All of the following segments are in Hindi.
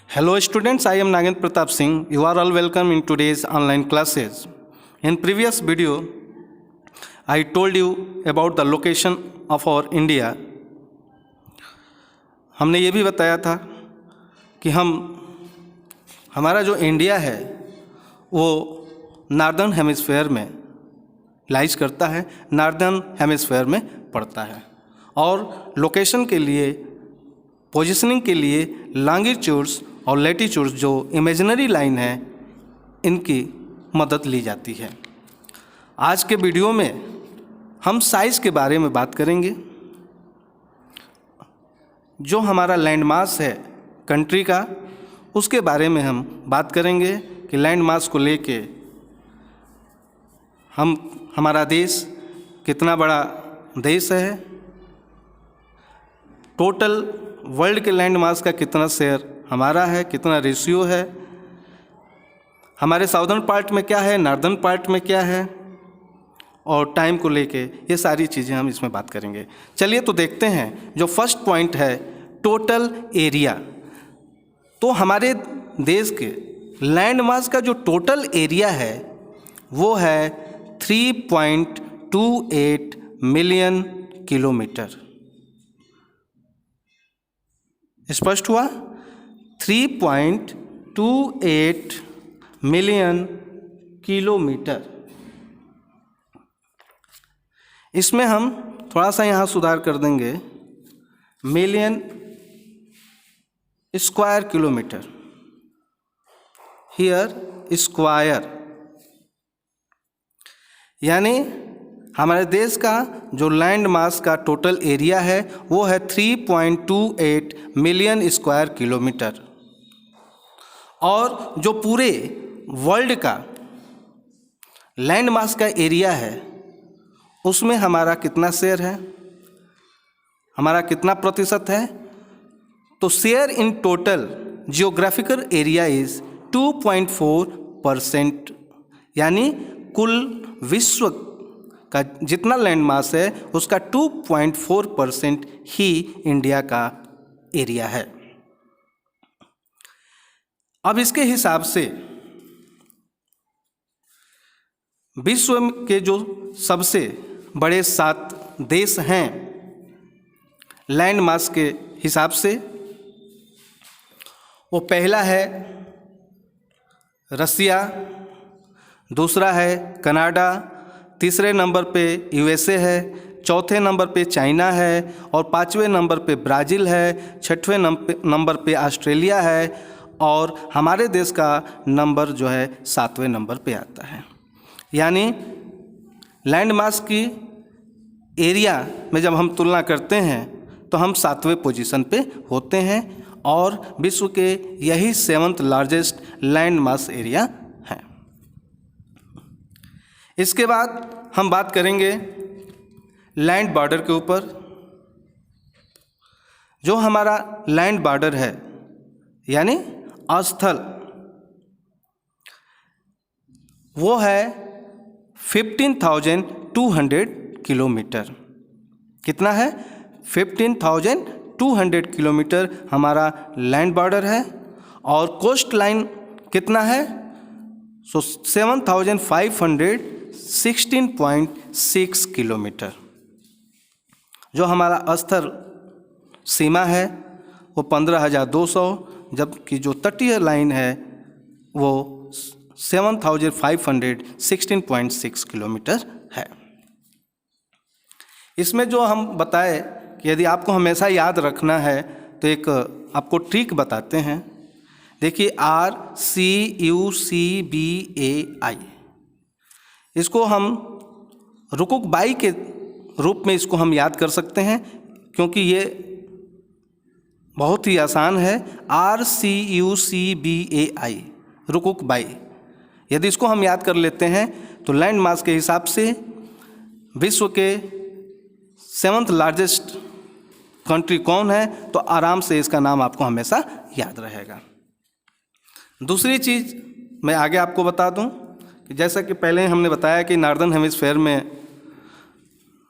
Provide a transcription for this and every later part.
Hello students, I am Nagendra Pratap Singh. You are all welcome in today's online classes. In previous video, I told you about the location of our India. हमने ये भी बताया था कि हमारा जो इंडिया है वो नॉर्दर्न हेमिस्फेयर में लाइज करता है, नॉर्दर्न हेमिस्फेयर में पड़ता है और लोकेशन के लिए, पोजीशनिंग के लिए लॉन्गिट्यूड्स और लैटिट्यूड्स जो इमेजिनरी लाइन है इनकी मदद ली जाती है। आज के वीडियो में हम साइज़ के बारे में बात करेंगे। जो हमारा लैंड मास है कंट्री का, उसके बारे में हम बात करेंगे कि लैंड मास को लेके हमारा देश कितना बड़ा देश है, टोटल वर्ल्ड के लैंड मास का कितना शेयर हमारा है, कितना रेशियो है, हमारे साउदर्न पार्ट में क्या है, नॉर्दर्न पार्ट में क्या है, और टाइम को लेके ये सारी चीज़ें हम इसमें बात करेंगे। चलिए तो देखते हैं। जो फर्स्ट पॉइंट है टोटल एरिया, तो हमारे देश के लैंड मास का जो टोटल एरिया है वो है 3.28 मिलियन किलोमीटर। स्पष्ट हुआ? 3.28 मिलियन किलोमीटर। इसमें हम थोड़ा सा यहाँ सुधार कर देंगे, million square kilometre, here square, यानी हमारे देश का जो लैंड मास का टोटल एरिया है वो है 3.28 मिलियन स्क्वायर किलोमीटर। और जो पूरे वर्ल्ड का लैंड मास का एरिया है उसमें हमारा कितना शेयर है, हमारा कितना प्रतिशत है? तो share in total geographical area is 2.4%, यानी कुल विश्व का जितना लैंड मास है उसका 2.4% ही इंडिया का एरिया है। अब इसके हिसाब से विश्व के जो सबसे बड़े 7 देश हैं लैंड मास के हिसाब से, वो पहला है रसिया, दूसरा है कनाडा, तीसरे नंबर पे यूएसए है, चौथे नंबर पे चाइना है, और 5वें नंबर पे ब्राज़ील है, 6वें नंबर पे ऑस्ट्रेलिया है, और हमारे देश का नंबर जो है 7वें नंबर पे आता है। यानी लैंड मास की एरिया में जब हम तुलना करते हैं तो हम 7वें पोजीशन पे होते हैं और विश्व के यही 7th largest land mass area है। इसके बाद हम बात करेंगे लैंड बॉर्डर के ऊपर। जो हमारा लैंड बॉर्डर है यानी स्थल, वो है 15,200 किलोमीटर। कितना है? 15,200 किलोमीटर हमारा लैंड बॉर्डर है। और कोस्ट लाइन कितना है? 7,516.6 किलोमीटर। जो हमारा स्थल सीमा है वो 15,200, जबकि जो तटीय लाइन है वो 7,516.6 किलोमीटर है। इसमें जो हम बताए कि यदि आपको हमेशा याद रखना है तो एक आपको ट्रिक बताते हैं। देखिए RCUCBAI, इसको हम रुकुक बाई के रूप में इसको हम याद कर सकते हैं क्योंकि ये बहुत ही आसान है। RCUCBAI, रुकुक बाई। यदि इसको हम याद कर लेते हैं तो लैंड मास के हिसाब से विश्व के 7th लार्जेस्ट कंट्री कौन है, तो आराम से इसका नाम आपको हमेशा याद रहेगा। दूसरी चीज़ मैं आगे आपको बता दूं कि जैसा कि पहले हमने बताया कि नॉर्दर्न हेमिस्फेयर में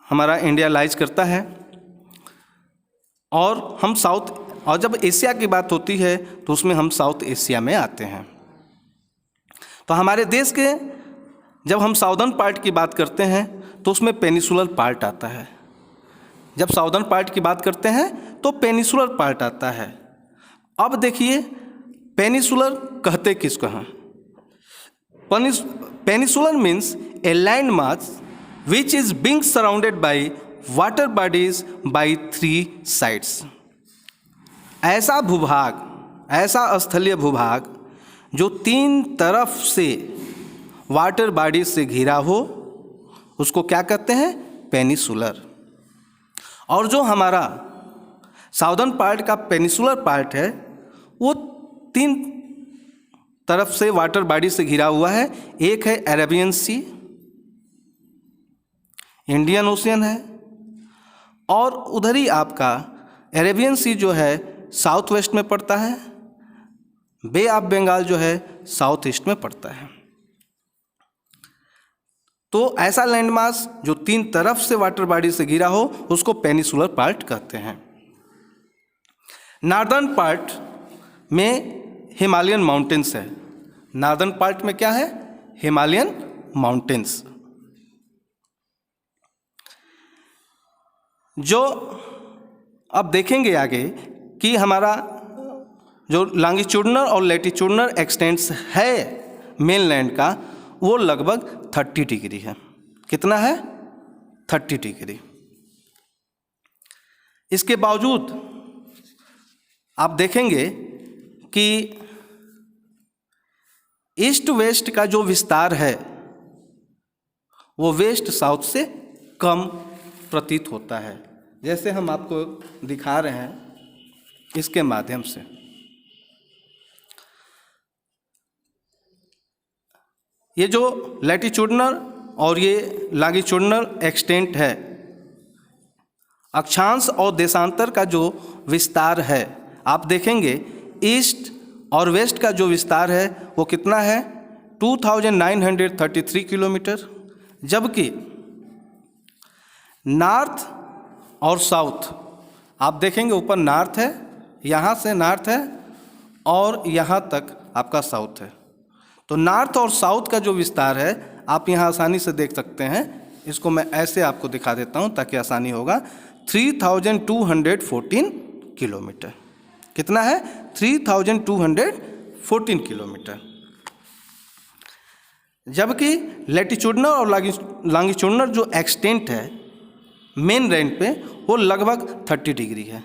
हमारा इंडिया लाइज करता है और हम साउथ और जब एशिया की बात होती है तो उसमें हम साउथ एशिया में आते हैं। तो हमारे देश के जब हम साउदर्न पार्ट की बात करते हैं तो उसमें पेनिसुलर पार्ट आता है। जब साउदर्न पार्ट की बात करते हैं तो पेनिसुलर पार्ट आता है। अब देखिए पेनिसुलर कहते किसको हैं? Peninsular means a land mass which is being surrounded by water bodies by 3 sides. ऐसा भूभाग, ऐसा स्थलीय भूभाग जो 3 तरफ से वाटर बॉडीज से घिरा हो, उसको क्या कहते हैं? पेनिसुलर। और जो हमारा साउदर्न पार्ट का पेनिसुलर पार्ट है वो 3 तरफ से वाटर बॉडी से घिरा हुआ है। एक है अरेबियन सी, इंडियन ओशियन है, और उधर ही आपका अरेबियन सी जो है साउथ वेस्ट में पड़ता है, बे ऑफ बंगाल जो है साउथ ईस्ट में पड़ता है। तो ऐसा लैंडमास जो 3 तरफ से वाटर बॉडी से घिरा हो उसको पेनिसुलर पार्ट कहते हैं। नॉर्दर्न पार्ट में हिमालयन माउंटेन्स है। नॉर्दर्न पार्ट में क्या है? Himalayan mountains. जो अब देखेंगे आगे कि हमारा जो लॉन्गिट्यूडनल और लैटिट्यूडनल एक्सटेंट्स है मेनलैंड का वो लगभग 30 डिग्री है। कितना है? 30 डिग्री। इसके बावजूद आप देखेंगे कि ईस्ट वेस्ट का जो विस्तार है वो वेस्ट साउथ से कम प्रतीत होता है, जैसे हम आपको दिखा रहे हैं इसके माध्यम से। ये जो लैटिट्यूडनल और ये लॉन्गिट्यूडनल एक्सटेंट है, अक्षांश और देशांतर का जो विस्तार है, आप देखेंगे ईस्ट और वेस्ट का जो विस्तार है वो कितना है? 2933 किलोमीटर। जबकि नॉर्थ और साउथ आप देखेंगे ऊपर नॉर्थ है, यहाँ से नॉर्थ है और यहाँ तक आपका साउथ है। तो नॉर्थ और साउथ का जो विस्तार है आप यहाँ आसानी से देख सकते हैं। इसको मैं ऐसे आपको दिखा देता हूँ ताकि आसानी होगा। 3214 किलोमीटर। कितना है? 3214 किलोमीटर। जबकि लैटिट्यूडनल और लॉन्गिट्यूडनल जो एक्सटेंट है मेन लैंड पे वो लगभग 30 डिग्री है,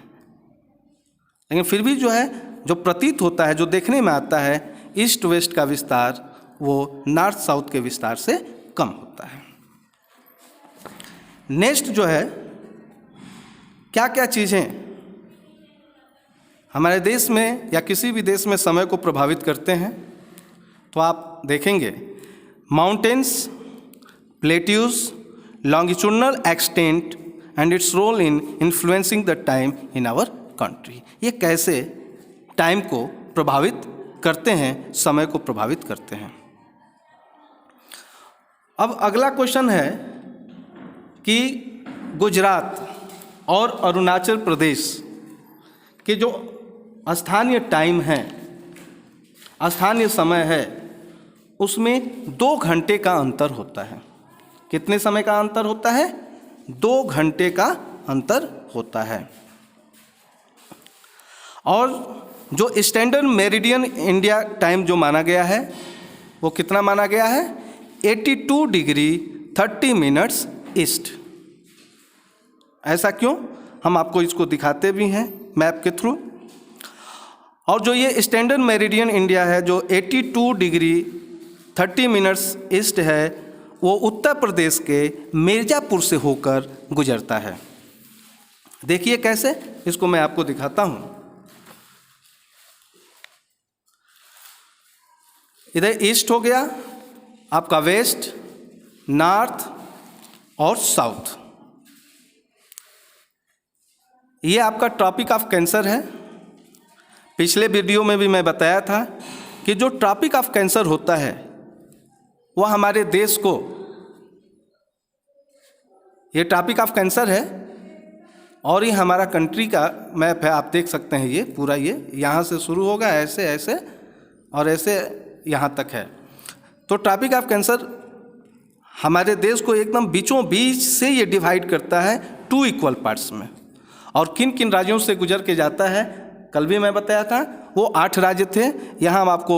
लेकिन फिर भी जो है जो प्रतीत होता है, जो देखने में आता है, ईस्ट वेस्ट का विस्तार वो नॉर्थ साउथ के विस्तार से कम होता है। नेक्स्ट जो है क्या क्या चीज़ें हमारे देश में या किसी भी देश में समय को प्रभावित करते हैं, तो आप देखेंगे mountains, plateaus, longitudinal extent and its role in influencing the time in our country. ये कैसे टाइम को प्रभावित करते हैं, समय को प्रभावित करते हैं। अब अगला क्वेश्चन है कि गुजरात और अरुणाचल प्रदेश के जो स्थानीय टाइम है, स्थानीय समय है, उसमें 2 घंटे का अंतर होता है। कितने समय का अंतर होता है? 2 घंटे का अंतर होता है। और जो स्टैंडर्ड मेरिडियन इंडिया टाइम जो माना गया है वो कितना माना गया है? 82 डिग्री 30 मिनट्स ईस्ट। ऐसा क्यों? हम आपको इसको दिखाते भी हैं मैप के थ्रू। और जो ये स्टैंडर्ड मेरिडियन इंडिया है जो 82 डिग्री 30 मिनट्स ईस्ट है वो उत्तर प्रदेश के मिर्ज़ापुर से होकर गुजरता है। देखिए कैसे, इसको मैं आपको दिखाता हूँ। इधर ईस्ट हो गया आपका, वेस्ट, नॉर्थ और साउथ। ये आपका ट्रॉपिक ऑफ कैंसर है। पिछले वीडियो में भी मैं बताया था कि जो ट्रॉपिक ऑफ कैंसर होता है वह हमारे देश को, ये ट्रॉपिक ऑफ कैंसर है, और ये हमारा कंट्री का मैप है, आप देख सकते हैं। ये पूरा ये यहाँ से शुरू होगा ऐसे ऐसे और ऐसे यहाँ तक है। तो ट्रॉपिक ऑफ कैंसर हमारे देश को एकदम बीचों बीच से ये डिवाइड करता है 2 इक्वल पार्ट्स में। और किन किन राज्यों से गुजर के जाता है, कल भी मैं बताया था, वो 8 राज्य थे। यहाँ हम आपको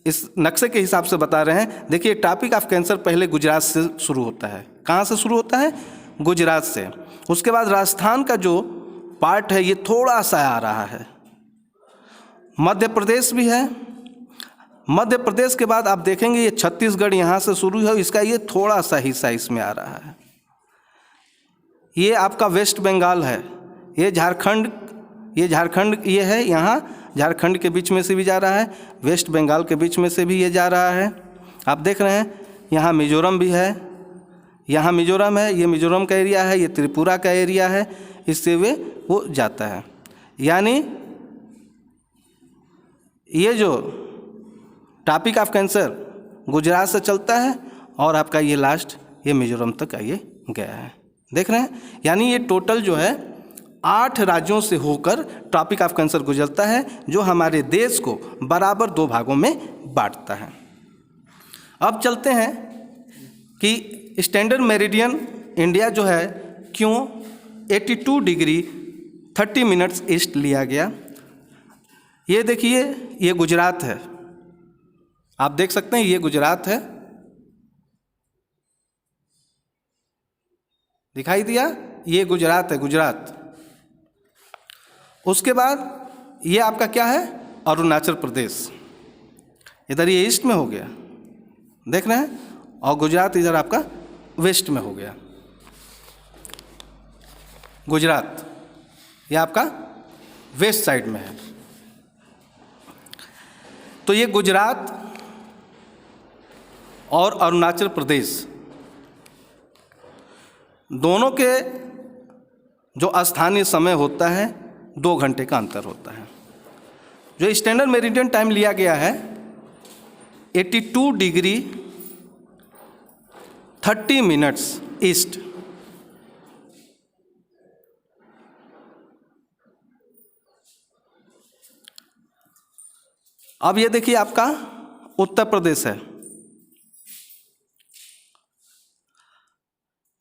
इस नक्शे के हिसाब से बता रहे हैं। देखिए, ट्रॉपिक ऑफ कैंसर पहले गुजरात से शुरू होता है। कहाँ से शुरू होता है? गुजरात से। उसके बाद राजस्थान का जो पार्ट है ये थोड़ा सा आ रहा है, मध्य प्रदेश भी है। मध्य प्रदेश के बाद आप देखेंगे ये छत्तीसगढ़ यहाँ से शुरू है, इसका ये थोड़ा सा हिस्सा इसमें आ रहा है। ये आपका वेस्ट बंगाल है, ये झारखंड ये है, यहाँ झारखंड के बीच में से भी जा रहा है, वेस्ट बंगाल के बीच में से भी ये जा रहा है। आप देख रहे हैं यहाँ मिजोरम भी है, यहाँ मिजोरम है, ये मिजोरम का एरिया है, ये त्रिपुरा का एरिया है, इससे वो जाता है। यानी ये जो ट्रॉपिक ऑफ कैंसर गुजरात से चलता है और आपका ये लास्ट ये मिजोरम तक ये गया है। देख रहे हैं, यानी ये टोटल जो है 8 राज्यों से होकर ट्रॉपिक ऑफ कैंसर गुजरता है, जो हमारे देश को बराबर 2 भागों में बांटता है। अब चलते हैं कि स्टैंडर्ड मेरिडियन इंडिया जो है क्यों 82 डिग्री 30 मिनट्स ईस्ट लिया गया। ये देखिए, ये गुजरात है, आप देख सकते हैं ये गुजरात है, दिखाई दिया, ये गुजरात है, गुजरात। उसके बाद ये आपका क्या है? अरुणाचल प्रदेश। इधर ये ईस्ट में हो गया, देख रहे हैं, और गुजरात इधर आपका वेस्ट में हो गया। गुजरात ये आपका वेस्ट साइड में है। तो ये गुजरात और अरुणाचल प्रदेश दोनों के जो स्थानीय समय होता है 2 घंटे का अंतर होता है। जो स्टैंडर्ड मेरिडियन टाइम लिया गया है 82 डिग्री 30 मिनट्स ईस्ट। अब ये देखिए आपका उत्तर प्रदेश है।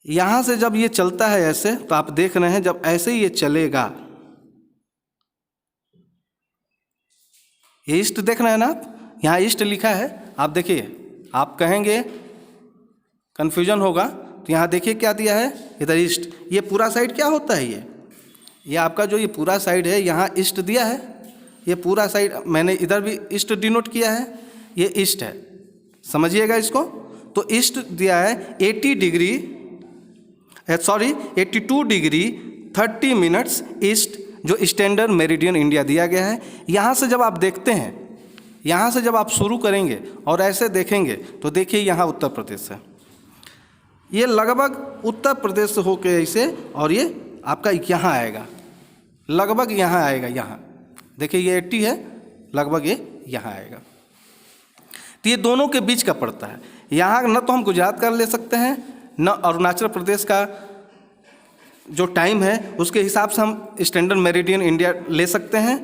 यहाँ से जब ये चलता है ऐसे, तो आप देख रहे हैं जब ऐसे ही ये चलेगा, ये ईस्ट देख रहे हैं ना आप, यहाँ ईस्ट लिखा है। आप देखिए, आप कहेंगे कन्फ्यूजन होगा, तो यहाँ देखिए क्या दिया है, इधर ईस्ट। ये पूरा साइड क्या होता है? ये आपका जो ये पूरा साइड है, यहाँ ईस्ट दिया है। ये पूरा साइड मैंने इधर भी ईस्ट डिनोट किया है, ये ईस्ट है, समझिएगा इसको। तो ईस्ट दिया है 82 डिग्री 30 मिनट्स ईस्ट, जो स्टैंडर्ड मेरिडियन इंडिया दिया गया है। यहाँ से जब आप देखते हैं, यहाँ से जब आप शुरू करेंगे और ऐसे देखेंगे, तो देखिए यहाँ उत्तर प्रदेश है। ये लगभग उत्तर प्रदेश से होके ऐसे, और ये आपका यहाँ आएगा, लगभग यहाँ आएगा। यहाँ देखिए ये 80 है, लगभग ये यहाँ आएगा। तो ये दोनों के बीच का पड़ता है। यहाँ न तो हम गुजरात का ले सकते हैं, न अरुणाचल प्रदेश का जो टाइम है उसके हिसाब से हम स्टैंडर्ड मेरिडियन इंडिया ले सकते हैं,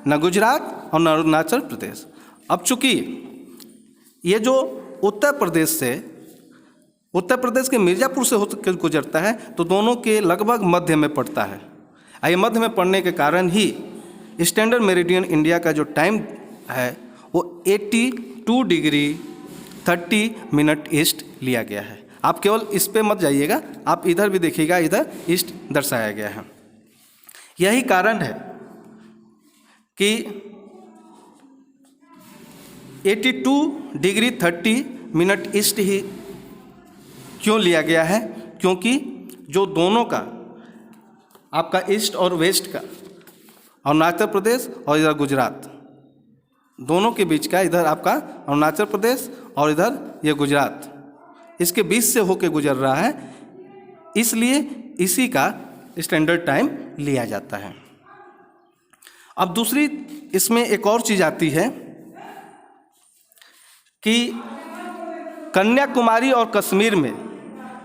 न गुजरात और न अरुणाचल प्रदेश। अब चूँकि ये जो उत्तर प्रदेश के मिर्ज़ापुर से होकर गुजरता है, तो दोनों के लगभग मध्य में पड़ता है। ये मध्य में पड़ने के कारण ही स्टैंडर्ड मेरिडियन इंडिया का जो टाइम है वो 82 डिग्री 30 मिनट ईस्ट लिया गया है। आप केवल इस पे मत जाइएगा, आप इधर भी देखिएगा, इधर ईस्ट दर्शाया गया है। यही कारण है कि 82 डिग्री 30 मिनट ईस्ट ही क्यों लिया गया है, क्योंकि जो दोनों का आपका ईस्ट और वेस्ट का, अरुणाचल प्रदेश और इधर गुजरात, दोनों के बीच का, इधर आपका अरुणाचल प्रदेश और इधर ये गुजरात, इसके बीच से होके गुजर रहा है, इसलिए इसी का स्टैंडर्ड टाइम लिया जाता है। अब दूसरी इसमें एक और चीज़ आती है कि कन्याकुमारी और कश्मीर में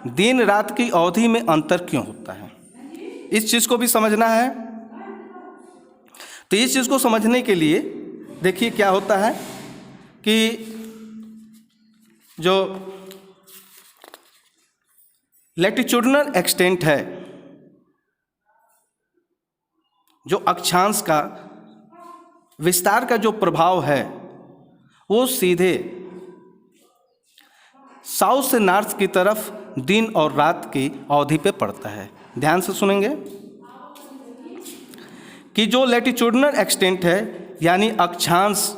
दिन रात की अवधि में अंतर क्यों होता है। इस चीज़ को भी समझना है। तो इस चीज़ को समझने के लिए देखिए क्या होता है कि जो लैटिट्यूडनल एक्सटेंट है, जो अक्षांश का विस्तार का जो प्रभाव है वो सीधे साउथ से नॉर्थ की तरफ दिन और रात की अवधि पे पड़ता है। ध्यान से सुनेंगे कि जो लैटिट्यूडनल एक्सटेंट है यानी अक्षांश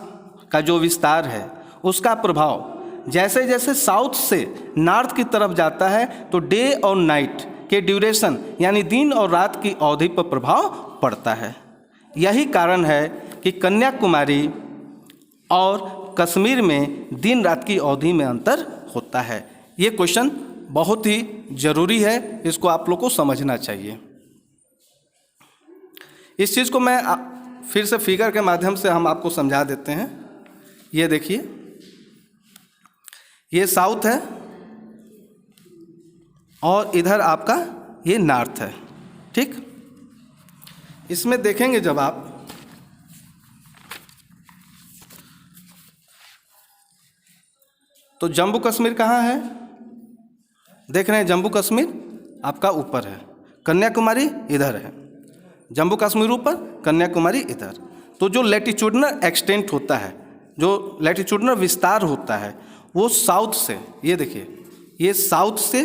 का जो विस्तार है उसका प्रभाव जैसे जैसे साउथ से नॉर्थ की तरफ जाता है तो डे और नाइट के ड्यूरेशन यानी दिन और रात की अवधि पर प्रभाव पड़ता है। यही कारण है कि कन्याकुमारी और कश्मीर में दिन रात की अवधि में अंतर होता है। ये क्वेश्चन बहुत ही ज़रूरी है, इसको आप लोग को समझना चाहिए। इस चीज़ को मैं फिर से फिगर के माध्यम से हम आपको समझा देते हैं। ये देखिए, ये साउथ है और इधर आपका ये नॉर्थ है, ठीक। इसमें देखेंगे जब आप तो जम्मू कश्मीर कहाँ है, देख रहे हैं, जम्मू कश्मीर आपका ऊपर है, कन्याकुमारी इधर है, जम्मू कश्मीर ऊपर, कन्याकुमारी इधर। तो जो लैटिट्यूडनल एक्सटेंट होता है, जो लैटिट्यूडनल विस्तार होता है वो साउथ से, ये देखिए, ये साउथ से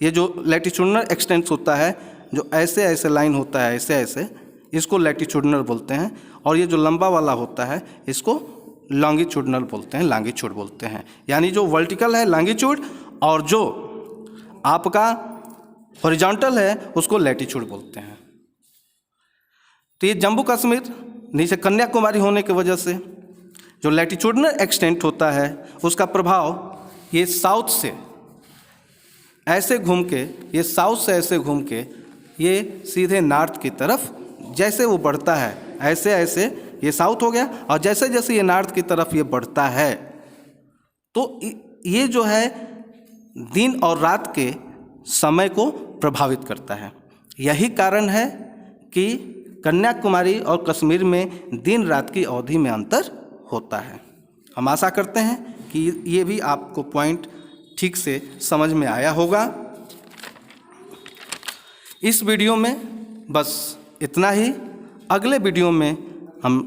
ये जो लैटिट्यूडनल एक्सटेंट होता है, जो ऐसे ऐसे लाइन होता है, ऐसे ऐसे, इसको लैटिट्यूडनल बोलते हैं। और ये जो लंबा वाला होता है इसको लॉन्गिट्यूडनल बोलते हैं, लॉन्गिट्यूड बोलते हैं। यानी जो वर्टिकल है लॉन्गिट्यूड और जो आपका हॉरिजॉन्टल है उसको लैटिट्यूड बोलते हैं। तो ये जम्मू कश्मीर नीचे कन्याकुमारी होने की वजह से जो लैटिट्यूडनल एक्सटेंट होता है उसका प्रभाव ये साउथ से ऐसे घूम के, ये साउथ से ऐसे घूम के ये सीधे नॉर्थ की तरफ जैसे वो बढ़ता है, ऐसे ऐसे ये साउथ हो गया, और जैसे जैसे ये नॉर्थ की तरफ ये बढ़ता है तो ये जो है दिन और रात के समय को प्रभावित करता है। यही कारण है कि कन्याकुमारी और कश्मीर में दिन रात की अवधि में अंतर होता है। हम आशा करते हैं कि ये भी आपको पॉइंट ठीक से समझ में आया होगा। इस वीडियो में बस इतना ही। अगले वीडियो में हम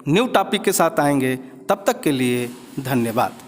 न्यू टॉपिक के साथ आएंगे। तब तक के लिए धन्यवाद।